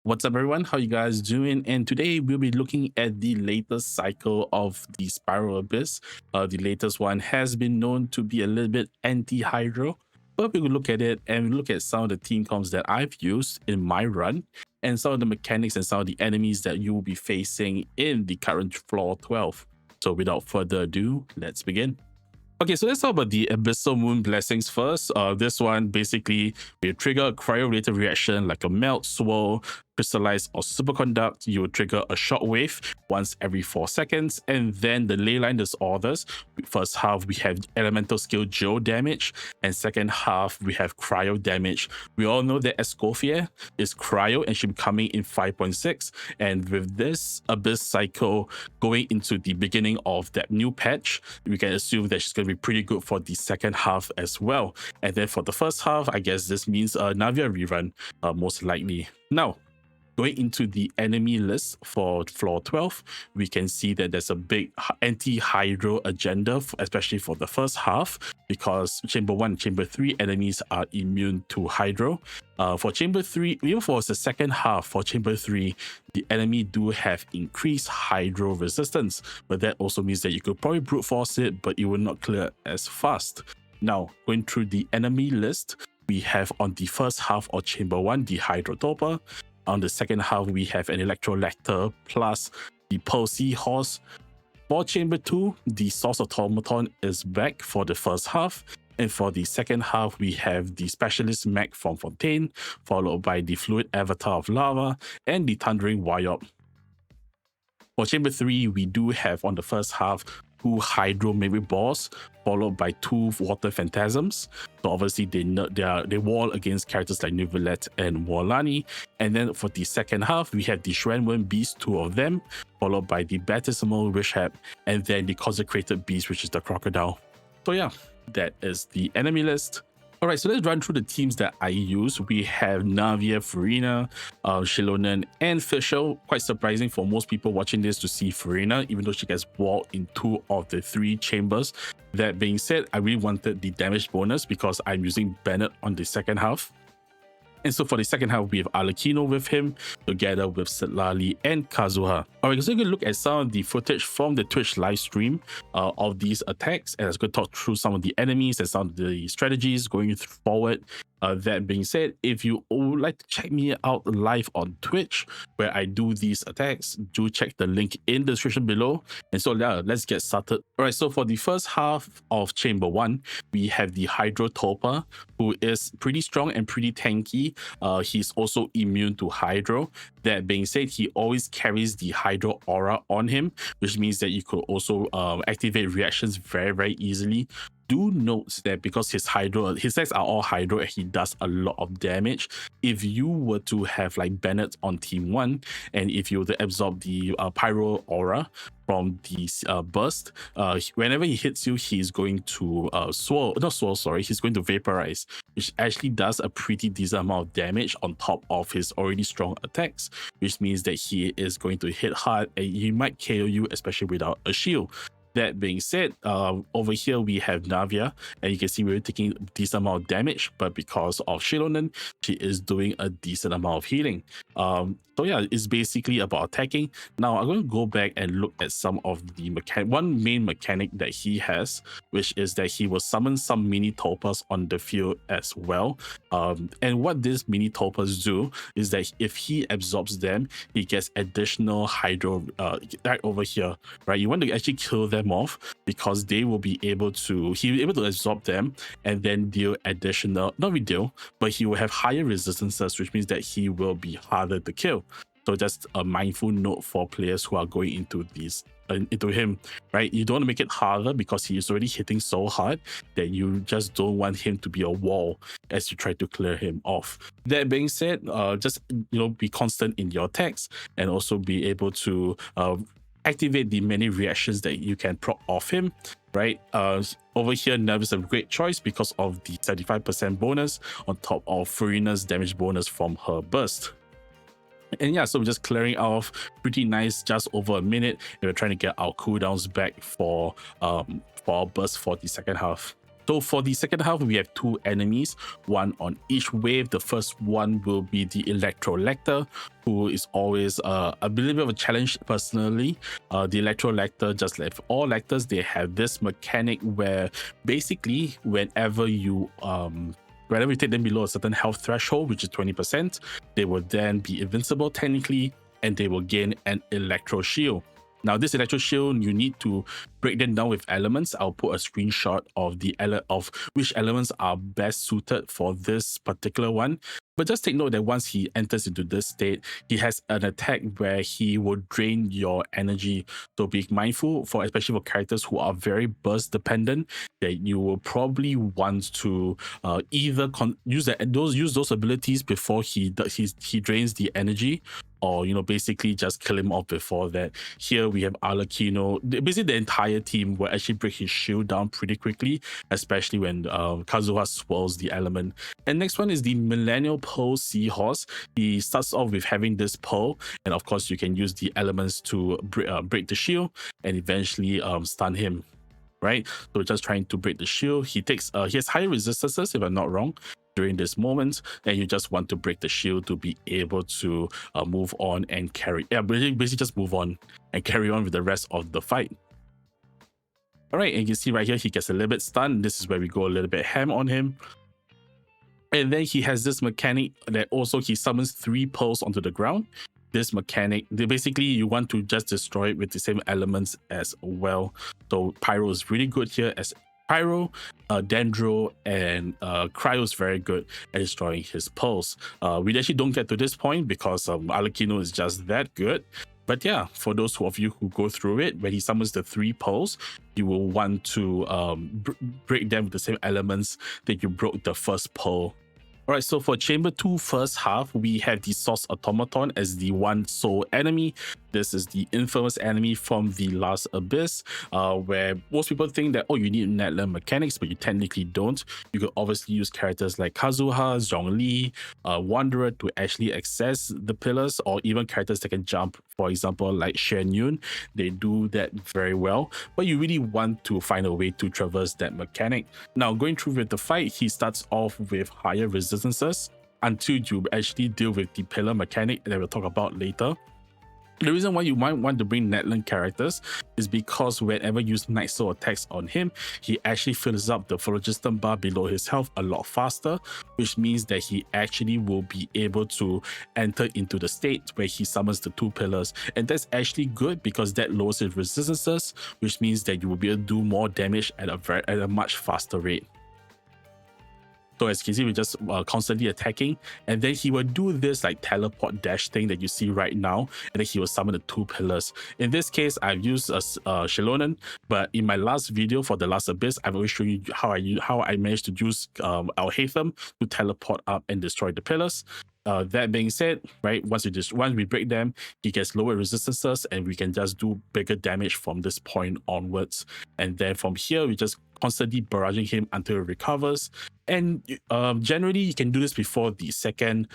What's up, everyone? How you guys doing? And today we'll be looking at the latest cycle of the Spiral Abyss. The latest one has been known to be a little bit anti-hydro, but we will look at it and look at some of the team comps that I've used in my run and some of the mechanics and some of the enemies that you will be facing in the current floor 12. So without further ado, let's begin. Okay, so let's talk about the Abyssal Moon Blessings first. This one basically will trigger a cryo-related reaction like a melt, swirl, crystallize, or superconduct. You will trigger a shockwave once every 4 seconds, and then the leyline disorders. First half we have elemental skill geo damage, and second half we have cryo damage. We all know that Escoffier is cryo and should be coming in 5.6, and with this Abyss cycle going into the beginning of that new patch, we can assume that she's going to be pretty good for the second half as well. And then for the first half, I guess this means a Navia rerun, most likely. Now, going into the enemy list for floor 12, we can see that there's a big anti-hydro agenda, especially for the first half, because Chamber 1, Chamber 3 enemies are immune to hydro. For Chamber 3, even for the second half for Chamber 3, the enemy do have increased hydro resistance, but that also means that you could probably brute force it, but it will not clear as fast. Now, going through the enemy list, we have on the first half of Chamber 1, the Hydro Topper. On the second half, we have an Electrolector plus the Pulsey Horse. For Chamber 2, the Source Automaton is back for the first half. And for the second half, we have the Specialist Mech from Fontaine, followed by the Fluid Avatar of Lava and the Thundering Wyop. For Chamber 3, we do have on the first half 2 Hydro Mimic Balls, followed by 2 Water Phantasms. So obviously they wall against characters like Neuvillette and Warlani. And then for the second half, we have the Shuanwen Beast, 2 of them, followed by the Baptismal Wishap, and then the Consecrated Beast, which is the Crocodile. So yeah, that is the enemy list. All right, so let's run through the teams that I use. We have Navia, Furina, Shilonen, and Fisher. Quite surprising for most people watching this to see Furina, even though she gets walled in 2 of the 3 chambers. That being said, I really wanted the damage bonus because I'm using Bennett on the second half. And so for the second half, we have Arlecchino with him, together with Sitlali and Kazuha. Alright, so we're going to look at some of the footage from the Twitch live stream of these attacks, and I'm going to talk through some of the enemies and some of the strategies going forward. That being said, if you would like to check me out live on Twitch, where I do these attacks, do check the link in the description below. And so yeah, let's get started. Alright, so for the first half of Chamber 1, we have the Hydro Topper, who is pretty strong and pretty tanky. He's also immune to Hydro. That being said, he always carries the Hydro aura on him, which means that you could also activate reactions very, very easily. Do note that because his stats are all Hydro and he does a lot of damage, if you were to have like Bennett on team 1, and if you were to absorb the Pyro aura from the burst, whenever he hits you, he's going to he's going to vaporize, which actually does a pretty decent amount of damage on top of his already strong attacks, which means that he is going to hit hard and he might KO you, especially without a shield. That being said, over here we have Navia, and you can see we're taking a decent amount of damage, but because of Shilonen, she is doing a decent amount of healing. So yeah, it's basically about attacking. Now I'm going to go back and look at some of the one main mechanic that he has, which is that he will summon some mini Topers on the field as well. And what these mini Topers do is that if he absorbs them, he gets additional Hydro right over here, right? You want to actually kill them off because he'll be able to absorb them and then deal additional, not really deal, but he will have higher resistances, which means that he will be harder to kill. So just a mindful note for players who are going into him, right? You don't want to make it harder because he is already hitting so hard that you just don't want him to be a wall as you try to clear him off. That being said, just be constant in your attacks and also be able to activate the many reactions that you can proc off him, right? Over here, Nev is a great choice because of the 75% bonus on top of Furina's damage bonus from her burst. And yeah, so we're just clearing off pretty nice, just over a minute, and we're trying to get our cooldowns back for our burst for the second half. So for the second half, we have 2 enemies, one on each wave. The first one will be the Electrolector, who is always a little bit of a challenge personally. The Electrolector, just like all Lectors, they have this mechanic where basically whenever you take them below a certain health threshold, which is 20%, they will then be invincible technically, and they will gain an Electro Shield. Now, this Electro Shield, you need to break them down with elements. I'll put a screenshot of which elements are best suited for this particular one. But just take note that once he enters into this state, he has an attack where he will drain your energy. So be mindful, especially for characters who are very burst dependent, that you will probably want to either use those abilities before he drains the energy, or basically just kill him off before that. Here we have Arlecchino. Basically the entire team will actually break his shield down pretty quickly, especially when Kazuha swirls the element. And next one is the Millennial Pearl Seahorse. He starts off with having this pearl, and of course you can use the elements to break the shield and eventually stun him. Right, so just trying to break the shield. He has higher resistances, if I'm not wrong, during this moment, and you just want to break the shield to be able to move on and basically just move on and carry on with the rest of the fight. All right, and you can see right here, he gets a little bit stunned. This is where we go a little bit ham on him. And then he has this mechanic that also he summons 3 pearls onto the ground. This mechanic, basically you want to just destroy it with the same elements as well. So Pyro is really good here as Pyro, Dendro, and Cryo is very good at destroying his pearls. We actually don't get to this point because Arlecchino is just that good. But yeah, for those of you who go through it, when he summons the 3 pearls, you will want to break them with the same elements that you broke the first pearl. Alright, so for Chamber 2 first half, we have the Source Automaton as the one sole enemy. This is the infamous enemy from the Last Abyss, where most people think that, oh, you need Netland mechanics, but you technically don't. You could obviously use characters like Kazuha, Zhongli, Wanderer to actually access the pillars, or even characters that can jump, for example, like Shen Yun. They do that very well, but you really want to find a way to traverse that mechanic. Now, going through with the fight, he starts off with higher resistances until you actually deal with the pillar mechanic that we'll talk about later. The reason why you might want to bring Netland characters is because whenever you use Night Soul attacks on him, he actually fills up the phlogiston bar below his health a lot faster, which means that he actually will be able to enter into the state where he summons the 2 pillars. And that's actually good because that lowers his resistances, which means that you will be able to do more damage at a much faster rate. So as you can see, we're just constantly attacking, and then he will do this like teleport dash thing that you see right now, and then he will summon the 2 pillars. In this case, I've used a Shilonen, but in my last video for the Last Abyss, I've always shown you how I managed to use Al-Haytham to teleport up and destroy the pillars. That being said, right, once we break them, he gets lower resistances, and we can just do bigger damage from this point onwards. And then from here, we just constantly barraging him until he recovers. And generally, you can do this before the second,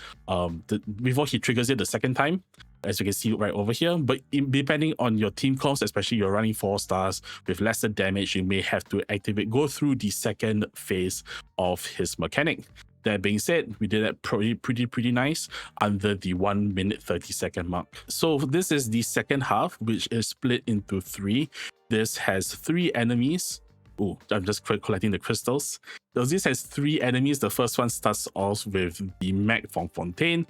before he triggers it the second time, as you can see right over here. But depending on your team comps, especially you're running 4 stars with lesser damage, you may have to go through the second phase of his mechanic. That being said, we did that pretty nice under the 1 minute 30 second mark. So this is the second half, which is split into 3. This has 3 enemies. Oh, I'm just collecting the crystals. So this has 3 enemies. The first one starts off with the Mag from Fontaine.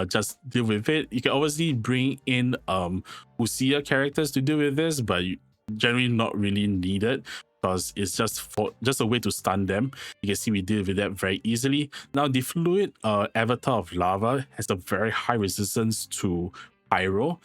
Just deal with it. You can obviously bring in Usia characters to deal with this, but generally not really needed, because it's just a way to stun them. You can see we deal with that very easily. Now, the Fluid Avatar of Lava has a very high resistance to Pyro.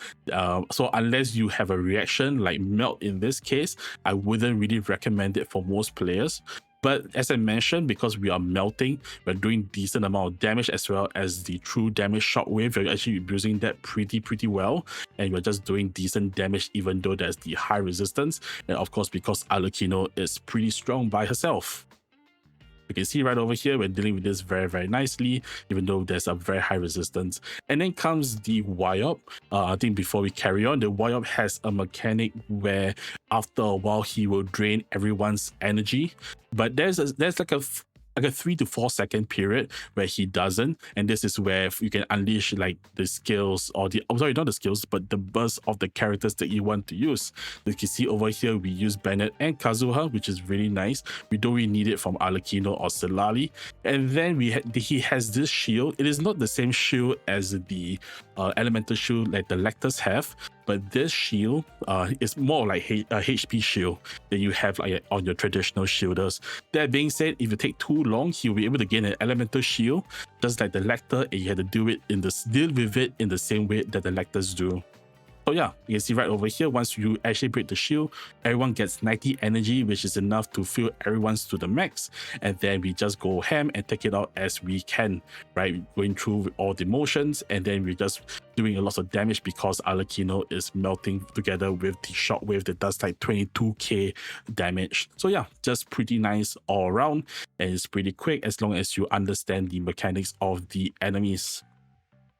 So unless you have a reaction like Melt in this case, I wouldn't really recommend it for most players. But as I mentioned, because we are melting, we're doing decent amount of damage, as well as the true damage shockwave. We're actually abusing that pretty well, and we're just doing decent damage even though there's the high resistance. And of course, because Arlecchino is pretty strong by herself. You can see right over here, we're dealing with this very, very nicely, even though there's a very high resistance. And then comes the Wyop. I think before we carry on, the Wyop has a mechanic where after a while he will drain everyone's energy, but there's like a 3 to 4 second period where he doesn't, and this is where you can unleash like the skills, or the not the skills, but the burst of the characters that you want to use. You can see over here we use Bennett and Kazuha, which is really nice. We don't really need it from Arlecchino or Silali. And then he has this shield. It is not the same shield as the elemental shield like the Lectors have, but this shield is more like a HP shield that you have like on your traditional shielders. That being said, if you take too long, he'll be able to gain an elemental shield, just like the Lector, and you have to deal with it in the same way that the Lectors do. So yeah, you can see right over here, once you actually break the shield, everyone gets 90 energy, which is enough to fill everyone's to the max. And then we just go ham and take it out as we can, right? Going through all the motions, and then we're just doing a lot of damage because Arlecchino is melting together with the shockwave that does like 22k damage. So yeah, just pretty nice all around, and it's pretty quick as long as you understand the mechanics of the enemies.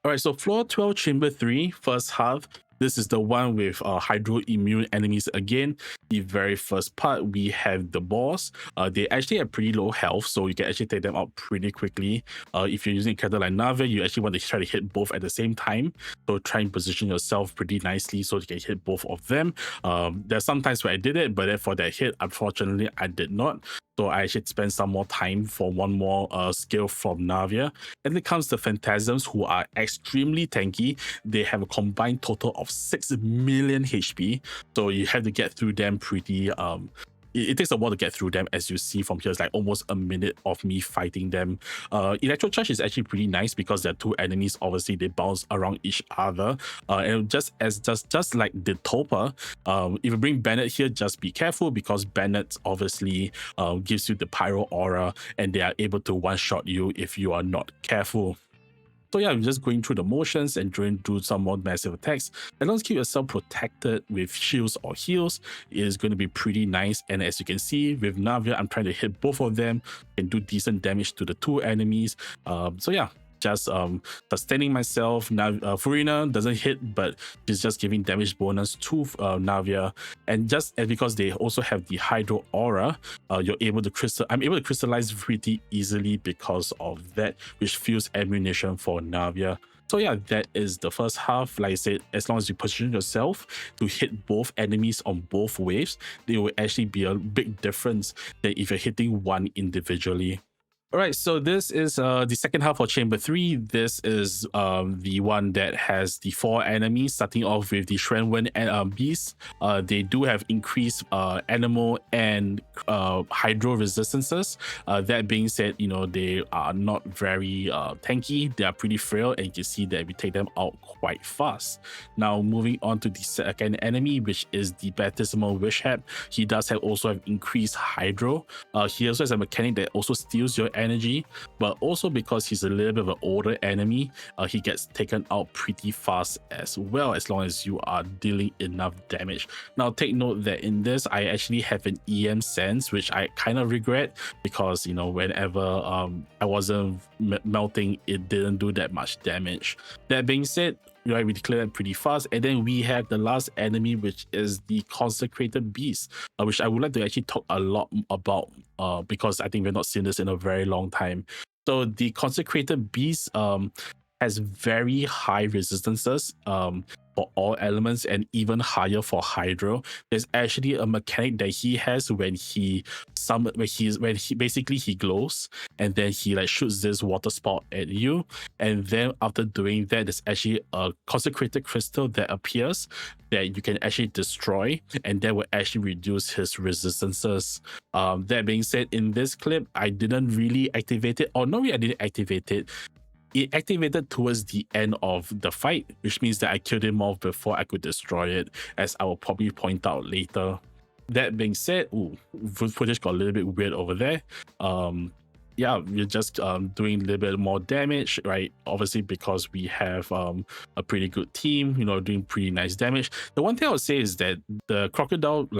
All right, so floor 12, chamber 3, first half. This is the one with hydro immune enemies again. The very first part, we have the boss. They actually have pretty low health, so you can actually take them out pretty quickly. If you're using a character like Navia, you actually want to try to hit both at the same time. So try and position yourself pretty nicely so you can hit both of them. There's some times where I did it, but then for that hit, unfortunately, I did not. So I should spend some more time for one more skill from Navia. And then comes the Phantasms, who are extremely tanky. They have a combined total of 6 million HP. So you have to get through them pretty it takes a while to get through them. As you see from here, it's like almost a minute of me fighting them. Electro Charge is actually pretty nice because they're two enemies. Obviously, they bounce around each other. And just like the Topa, if you bring Bennett here, just be careful because Bennett obviously gives you the Pyro Aura, and they are able to one-shot you if you are not careful. So yeah, you're just going through the motions and do some more massive attacks. As long as you keep yourself protected with shields or heals, it is going to be pretty nice. And as you can see with Navia, I'm trying to hit both of them and do decent damage to the two enemies. So yeah, just sustaining myself. Furina doesn't hit, but she's just giving damage bonus to Navia. And just because they also have the Hydro Aura, I'm able to crystallize pretty easily because of that, which fuels ammunition for Navia. So yeah, that is the first half. Like I said, as long as you position yourself to hit both enemies on both waves, there will actually be a big difference than if you're hitting one individually. All right, so this is the second half of Chamber 3. This is the one that has the 4 enemies, starting off with the Shenwen Beasts. They do have increased animal and hydro resistances. That being said, they are not very tanky. They are pretty frail, and you can see that we take them out quite fast. Now, moving on to the second enemy, which is the Baptismal Wishhead. He does also have increased hydro. He also has a mechanic that also steals your energy, but also because he's a little bit of an older enemy, he gets taken out pretty fast as well, as long as you are dealing enough damage. Now take note that in this, I actually have an EM sense, which I kind of regret because whenever I wasn't melting, it didn't do that much damage. That being said, we declare that pretty fast. And then we have the last enemy, which is the Consecrated Beast, which I would like to actually talk a lot about because I think we've not seen this in a very long time. So the Consecrated Beast has very high resistances for all elements, and even higher for hydro. There's actually a mechanic that he has when he basically glows, and then he shoots this water spout at you, and then after doing that, there's actually a consecrated crystal that appears that you can actually destroy, and that will actually reduce his resistances. That being said, in this clip, I didn't really activate it, or no, I didn't activate it. It activated towards the end of the fight, which means that I killed him off before I could destroy it, as I will probably point out later. That being said, footage got a little bit weird over there. Yeah, we're just doing a little bit more damage, right? Obviously, because we have a pretty good team, doing pretty nice damage. The one thing I would say is that the crocodile,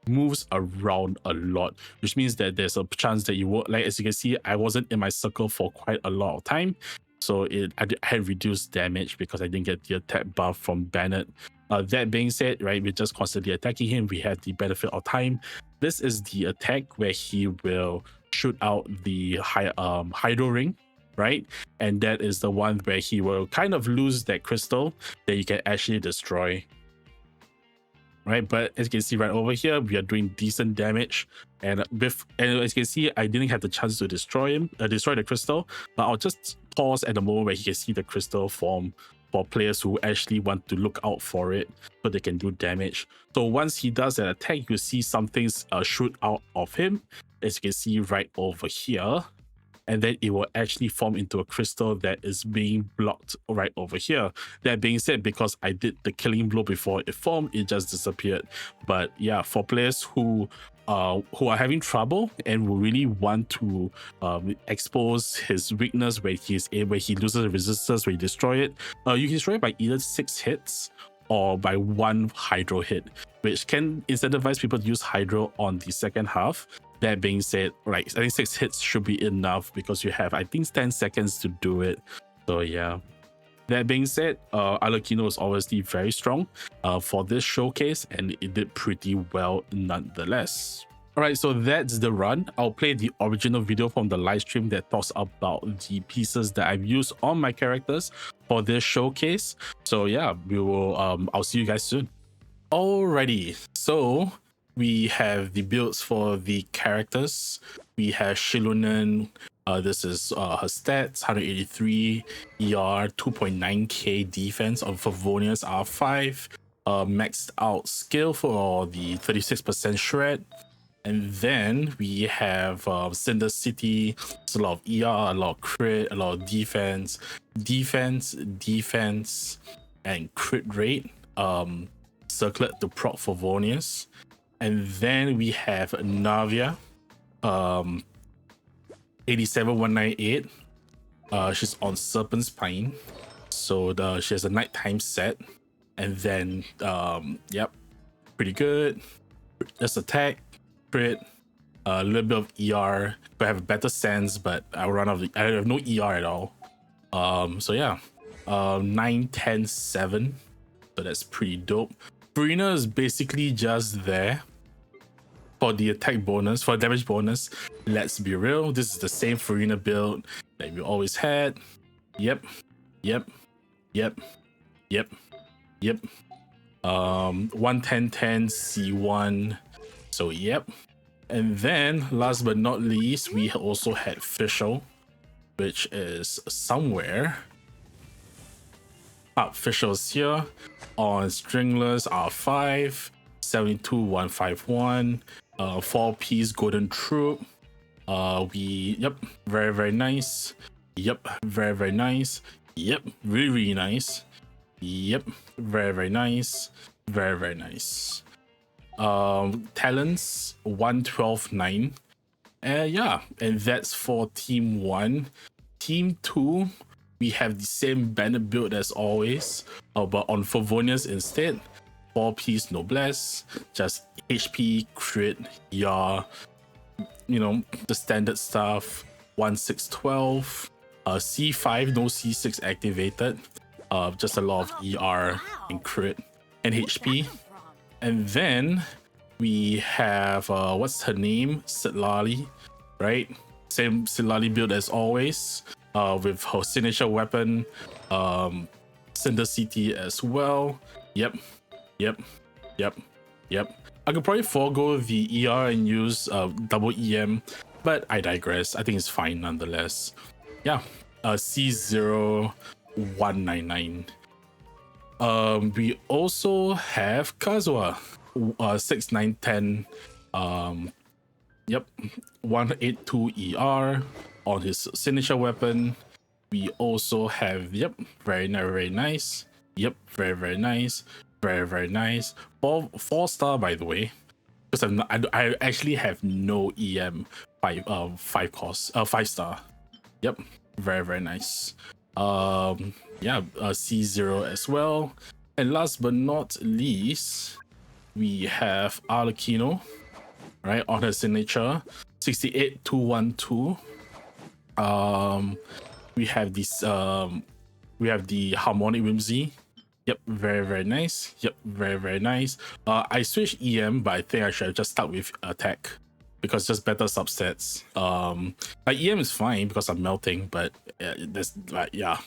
moves around a lot, which means that there's a chance that you will, like, as you can see, I wasn't in my circle for quite a lot of time. So I had reduced damage because I didn't get the attack buff from Bennett. That being said, right, we're just constantly attacking him. We have the benefit of time. This is the attack where he will shoot out the hydro ring, right? And that is the one where he will kind of lose that crystal that you can actually destroy. Right, but as you can see right over here, we are doing decent damage, and as you can see, I didn't have the chance to destroy the crystal, but I'll just pause at the moment where you can see the crystal form for players who actually want to look out for it so they can do damage. So once he does an attack, you see something shoot out of him, as you can see right over here. And then it will actually form into a crystal that is being blocked right over here. That being said, because I did the killing blow before it formed, it just disappeared. But yeah, for players who are having trouble and who really want to expose his weakness where he loses resistance when you destroy it, you can destroy it by either 6 hits or by 1 hydro hit, which can incentivize people to use hydro on the second half. That being said, like, I think 6 hits should be enough because you have, I think, 10 seconds to do it. So yeah. That being said, Arlecchino is obviously very strong for this showcase, and it did pretty well nonetheless. Alright, so that's the run. I'll play the original video from the live stream that talks about the pieces that I've used on my characters for this showcase. So yeah, we will I'll see you guys soon. Alrighty, so we have the builds for the characters. We have Shilunen. This is her stats: 183 ER, 2.9k defense on Favonius R5. Maxed out skill for the 36% shred. And then we have Cinder City. It's a lot of ER, a lot of crit, a lot of defense, and crit rate. Circlet to proc Favonius. And then we have Navia, 87198. She's on Serpent Spine, so she has a nighttime set. And then yep, pretty good. Just attack, crit, a little bit of ER. But I have a better sense, but I have no ER at all. So yeah, 9, 10, 7. So that's pretty dope. Farina is basically just there for the attack bonus, for damage bonus. Let's be real, this is the same Farina build that we always had. Yep. 110-10 C1. So yep. And then last but not least, we also had Fischl, which is somewhere. Fischl's here on Stringless R5, 72151, 4-piece Golden Troop. Very nice. Yep, very nice. Yep, really nice. Yep, very nice. Very nice. Talents 112.9. Yeah, and that's for team 1. Team 2, we have the same Bennett build as always, but on Favonius instead. 4-piece Noblesse, just HP, crit, the standard stuff. 1612, C5, no C6 activated. Just a lot of ER and crit and HP. And then we have what's her name? Sitlali, right? Same Sitlali build as always, with her signature weapon, Cinder City as well. Yep. I could probably forego the ER and use double EM, but I digress. I think it's fine nonetheless. Yeah, C0199. We also have Kazuha, 6910. 182 ER on his signature weapon. We also have very nice. Yep, very nice. Very nice. 4-star, by the way, because I actually have no EM 5 cost 5-star. Yep, very nice. C0 as well. And last but not least, We have Arlecchino, right, on her signature, 68212. We have this we have the harmonic whimsy. Yep, very nice. Yep, very nice. I switched EM, but I think I should have just stuck with attack because just better subsets. Like EM is fine because I'm melting, but there's like yeah.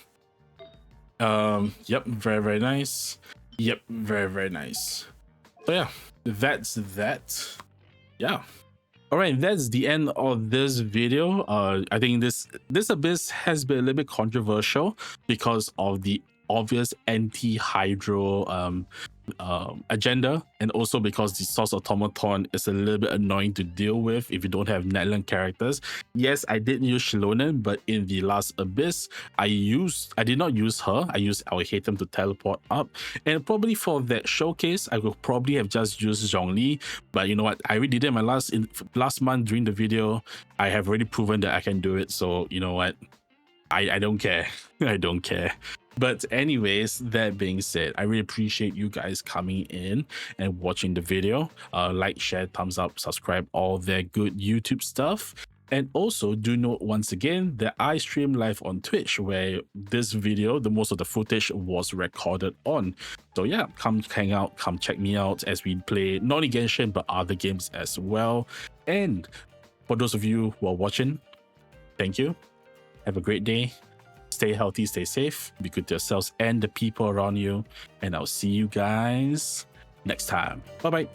Yep, very nice. Yep, very nice. So yeah, that's that. Yeah. All right, that's the end of this video. I think this abyss has been a little bit controversial because of the obvious anti-hydro agenda, and also because the source automaton is a little bit annoying to deal with if you don't have Netland characters. Yes, I did use Shilonen, but in the last abyss, I did not use her. I used Alhatem to teleport up, and probably for that showcase, I would probably have just used Zhongli. But you know what? I already did it in my last month during the video. I have already proven that I can do it. So you know what? I don't care. I don't care. But anyways, that being said, I really appreciate you guys coming in and watching the video. Like, share, thumbs up, subscribe, all that good YouTube stuff. And also do note once again that I stream live on Twitch, where this video, the most of the footage was recorded on. So yeah, come hang out, come check me out as we play not only Genshin but other games as well. And for those of you who are watching, thank you. Have a great day. Stay healthy, stay safe, be good to yourselves and the people around you. And I'll see you guys next time. Bye-bye.